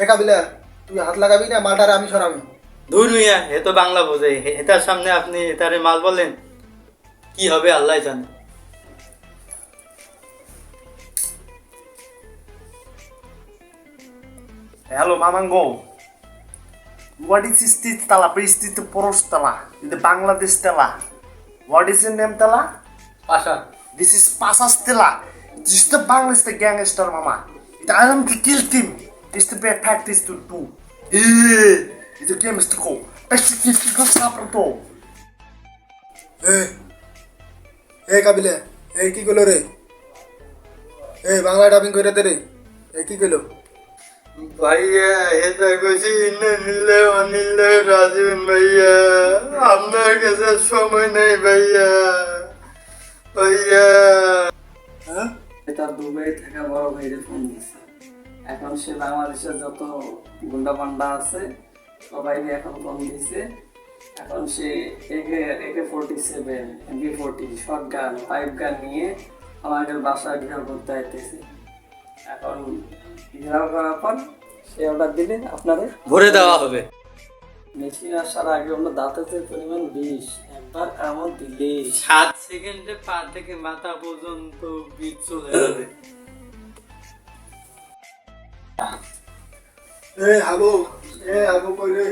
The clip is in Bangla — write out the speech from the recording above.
কাবিলা তুই হাত লাগাবি না মালটারে আমি সরাবি। ধুর মিয়া, এ তো বাংলা বোঝে, এটার সামনে আপনি এটারে মাল বলেন, কি হবে আল্লাহ জানে। Hello, Mamango. What is this tala? Please, this the Poros tala. In the Bangladesh tala. What is your name tala? Pasha This is Pasas tala. This is the Bangladesh the gangster mama. It I am to kill him. This the bad practice to do. It's a game to go. Best if you can stop it all. কাবিলা এই কি কইলো রে? বাংলা ডাবিং করে দে রে। কি কইলো? ভাইয়া এটা কইছি নিলে অনিলে রাজীবন ভাইয়া, আপনার কাছে সময় নেই ভাইয়া। ভাইয়া তার দুবাই থাকা বড় ভাইরে ফোন দিছে। এখন সে বাংলাদেশের যত গুন্ডা পান্ডা আছে সবাইকে এখন ফোন দিছে। এখন সে AK-47, MP-40 শটগান, পাইপ গান নিয়ে আমাদের বাসায় ঘেরাও করতে আইতেছে। এখন ঘেরাও করার পর সে অর্ডার দিলে আপনাদের ভরে দেওয়া হবে। মেশিন আসার আগে আমরা দাঁতের পরিমাণ 20 একবার এমন দিলে 7 সেকেন্ডে পা থেকে মাথা পর্যন্ত বিট চলে যাবে। হাবু কইলে